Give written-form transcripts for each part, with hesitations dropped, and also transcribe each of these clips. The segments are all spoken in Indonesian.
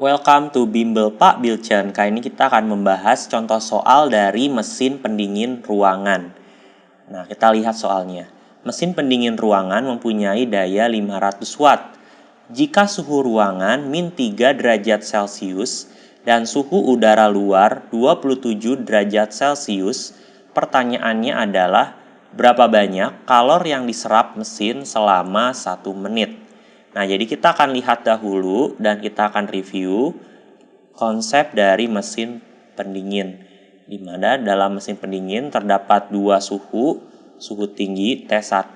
Welcome to Bimbel Pak Bilcen. Kali ini kita akan membahas contoh soal dari mesin pendingin ruangan. Nah, kita lihat soalnya. Mesin pendingin ruangan mempunyai daya 500 watt. Jika suhu ruangan min 3 derajat Celcius dan suhu udara luar 27 derajat Celcius, pertanyaannya adalah berapa banyak kalor yang diserap mesin selama 1 menit. Nah, jadi kita akan lihat dahulu dan kita akan review konsep dari mesin pendingin. Di mana dalam mesin pendingin terdapat dua suhu tinggi T1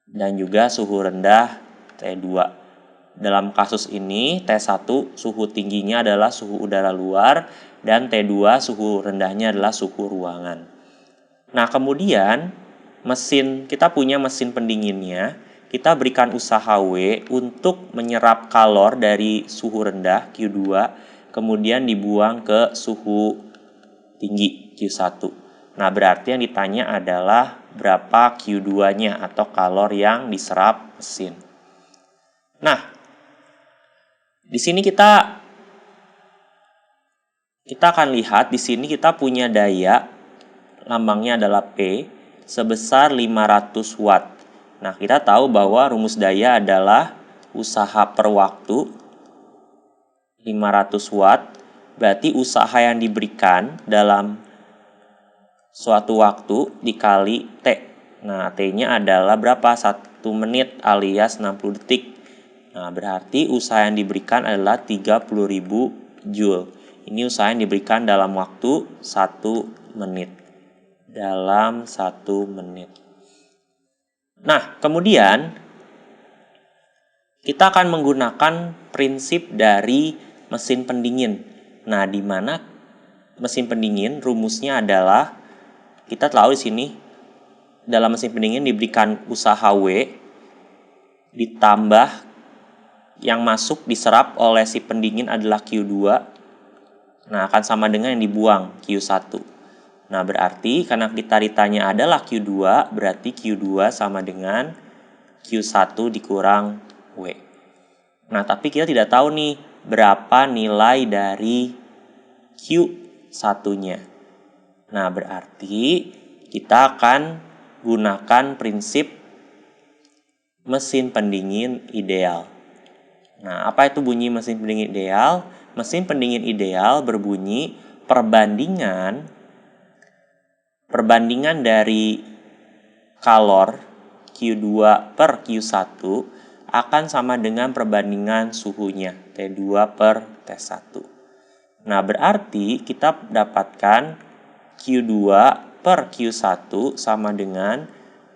dan juga suhu rendah T2. Dalam kasus ini T1 suhu tingginya adalah suhu udara luar dan T2 suhu rendahnya adalah suhu ruangan. Nah, kemudian kita punya mesin pendinginnya. Kita berikan usaha W untuk menyerap kalor dari suhu rendah Q2, kemudian dibuang ke suhu tinggi Q1. Nah, berarti yang ditanya adalah berapa Q2-nya atau kalor yang diserap mesin. Nah, di sini kita akan lihat di sini kita punya daya, lambangnya adalah P, sebesar 500 watt. Nah, kita tahu bahwa rumus daya adalah usaha per waktu 500 watt, berarti usaha yang diberikan dalam suatu waktu dikali T. Nah, T-nya adalah berapa? 1 menit alias 60 detik. Nah, berarti usaha yang diberikan adalah 30.000 Joule. Ini usaha yang diberikan dalam waktu 1 menit. Dalam 1 menit. Nah, kemudian kita akan menggunakan prinsip dari mesin pendingin. Nah, di mana mesin pendingin rumusnya adalah kita tahu di sini dalam mesin pendingin diberikan usaha W ditambah yang masuk diserap oleh si pendingin adalah Q2. Nah, akan sama dengan yang dibuang Q1. Nah, berarti karena kita ditanya adalah Q2, berarti Q2 sama dengan Q1 dikurang W. Nah, tapi kita tidak tahu nih berapa nilai dari Q1-nya. Nah, berarti kita akan gunakan prinsip mesin pendingin ideal. Nah, apa itu bunyi mesin pendingin ideal? Mesin pendingin ideal berbunyi perbandingan dari kalor Q2 per Q1 akan sama dengan perbandingan suhunya T2 per T1. Nah, berarti kita dapatkan Q2 per Q1 sama dengan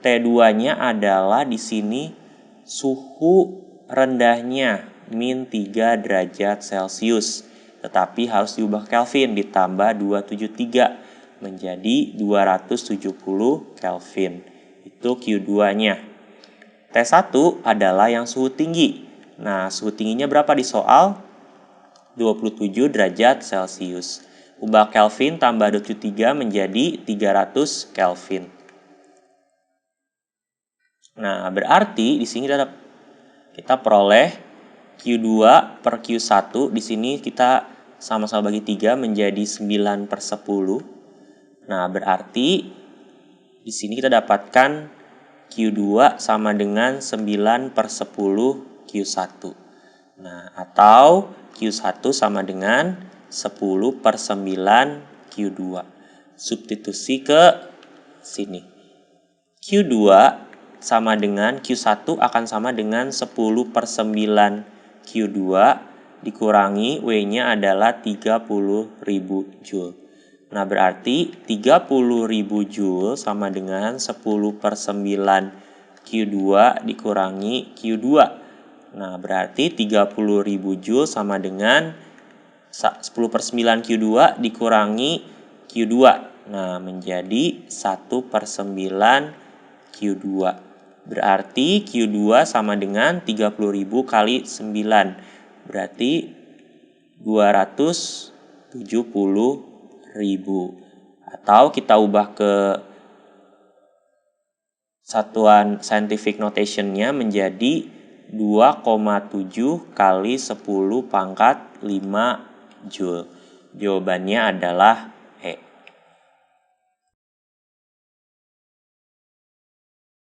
T2-nya adalah di sini suhu rendahnya min 3 derajat Celcius. Tetapi harus diubah Kelvin ditambah 273 menjadi 270 Kelvin. Itu Q2-nya. T1 adalah yang suhu tinggi. Nah, suhu tingginya berapa di soal? 27 derajat Celcius. Ubah Kelvin tambah 273 menjadi 300 Kelvin. Nah, berarti di sini kita peroleh Q2 per Q1. Di sini kita sama-sama bagi 3 menjadi 9/10. Nah, berarti di sini kita dapatkan Q2 sama dengan 9/10 Q1. Nah, atau Q1 sama dengan 10/9 Q2. Substitusi ke sini. Q2 sama dengan Q1 akan sama dengan 10/9 Q2 dikurangi W-nya adalah 30.000 Joule. Nah, berarti 30.000 Joule sama dengan 10/9 Q2 dikurangi Q2. Nah, berarti 30.000 Joule sama dengan 10/9 Q2 dikurangi Q2. Nah, menjadi 1/9 Q2. Berarti Q2 sama dengan 30.000 kali 9. Berarti 270.000. Atau kita ubah ke satuan scientific notation-nya menjadi 2,7 kali 10 pangkat 5 Joule. Jawabannya adalah